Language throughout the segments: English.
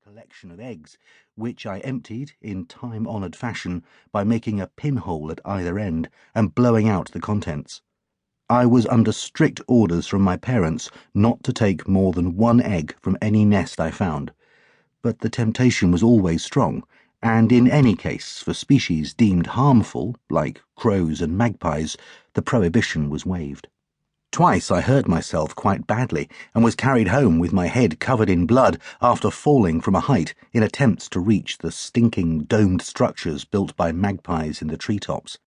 collection of eggs, which I emptied in time-honoured fashion by making a pinhole at either end and blowing out the contents. I was under strict orders from my parents not to take more than one egg from any nest I found, but the temptation was always strong, and in any case, for species deemed harmful, like crows and magpies, the prohibition was waived. Twice I hurt myself quite badly and was carried home with my head covered in blood after falling from a height in attempts to reach the stinking domed structures built by magpies in the treetops.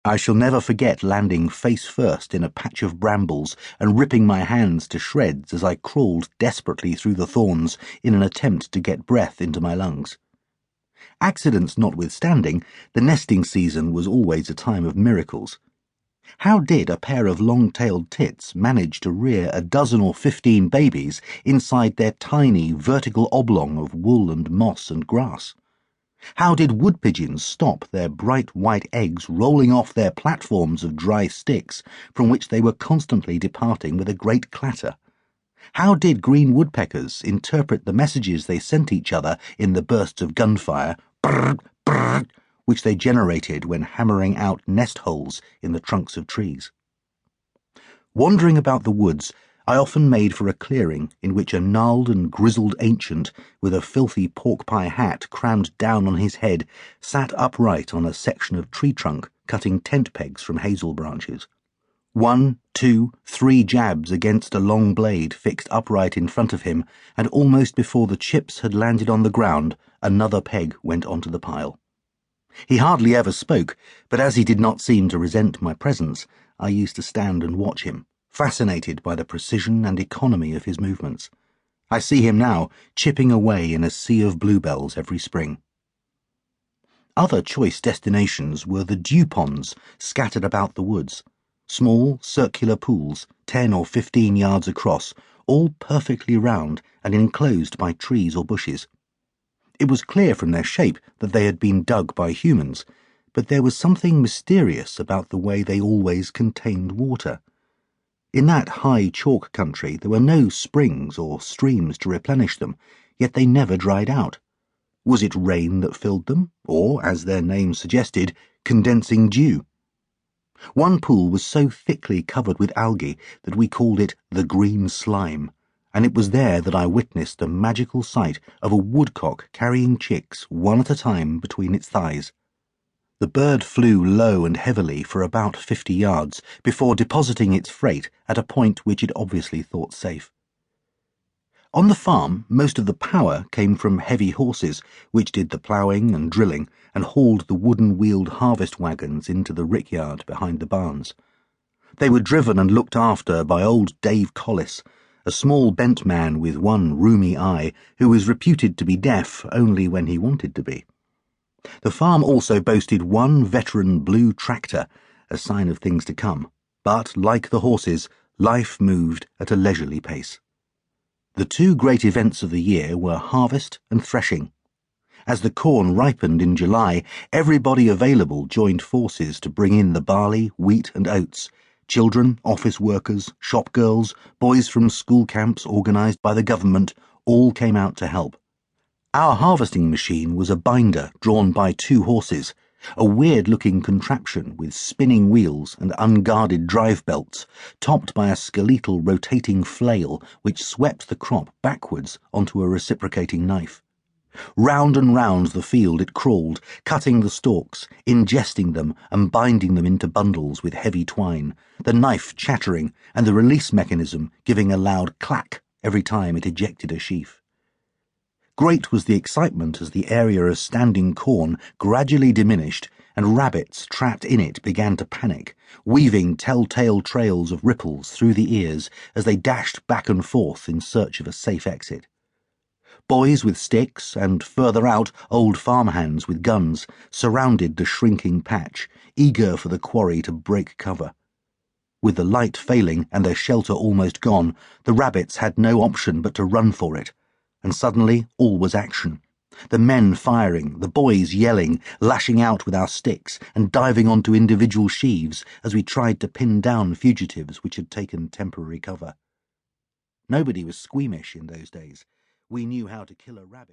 I shall never forget landing face first in a patch of brambles and ripping my hands to shreds as I crawled desperately through the thorns in an attempt to get breath into my lungs. Accidents notwithstanding, the nesting season was always a time of miracles. How did a pair of long-tailed tits manage to rear a dozen or 15 babies inside their tiny vertical oblong of wool and moss and grass? How did wood pigeons stop their bright white eggs rolling off their platforms of dry sticks from which they were constantly departing with a great clatter? How did green woodpeckers interpret the messages they sent each other in the bursts of gunfire, brrr, brrr, which they generated when hammering out nest holes in the trunks of trees? Wandering about the woods, I often made for a clearing in which a gnarled and grizzled ancient with a filthy pork-pie hat crammed down on his head sat upright on a section of tree trunk cutting tent pegs from hazel branches. 1, 2, 3 jabs against a long blade fixed upright in front of him, and almost before the chips had landed on the ground, another peg went onto the pile. He hardly ever spoke, but as he did not seem to resent my presence, I used to stand and watch him, fascinated by the precision and economy of his movements. I see him now, chipping away in a sea of bluebells every spring. Other choice destinations were the dew ponds scattered about the woods, small circular pools, 10 or 15 yards across, all perfectly round and enclosed by trees or bushes. It was clear from their shape that they had been dug by humans, but there was something mysterious about the way they always contained water. In that high chalk country there were no springs or streams to replenish them, yet they never dried out. Was it rain that filled them, or, as their name suggested, condensing dew? One pool was so thickly covered with algae that we called it the green slime, and it was there that I witnessed the magical sight of a woodcock carrying chicks one at a time between its thighs. The bird flew low and heavily for about 50 yards before depositing its freight at a point which it obviously thought safe. On the farm, most of the power came from heavy horses, which did the ploughing and drilling and hauled the wooden-wheeled harvest wagons into the rickyard behind the barns. They were driven and looked after by old Dave Collis, a small bent man with one rheumy eye who was reputed to be deaf only when he wanted to be. The farm also boasted one veteran blue tractor, a sign of things to come, but, like the horses, life moved at a leisurely pace. The two great events of the year were harvest and threshing. As the corn ripened in July, everybody available joined forces to bring in the barley, wheat and oats. Children, office workers, shop girls, boys from school camps organised by the government, all came out to help. Our harvesting machine was a binder drawn by 2 horses, a weird-looking contraption with spinning wheels and unguarded drive belts, topped by a skeletal rotating flail which swept the crop backwards onto a reciprocating knife. Round and round the field it crawled, cutting the stalks, ingesting them and binding them into bundles with heavy twine, the knife chattering and the release mechanism giving a loud clack every time it ejected a sheaf. Great was the excitement as the area of standing corn gradually diminished and rabbits trapped in it began to panic, weaving telltale trails of ripples through the ears as they dashed back and forth in search of a safe exit. Boys with sticks and, further out, old farmhands with guns surrounded the shrinking patch, eager for the quarry to break cover. With the light failing and their shelter almost gone, the rabbits had no option but to run for it. And suddenly all was action. The men firing, the boys yelling, lashing out with our sticks and diving onto individual sheaves as we tried to pin down fugitives which had taken temporary cover. Nobody was squeamish in those days. We knew how to kill a rabbit.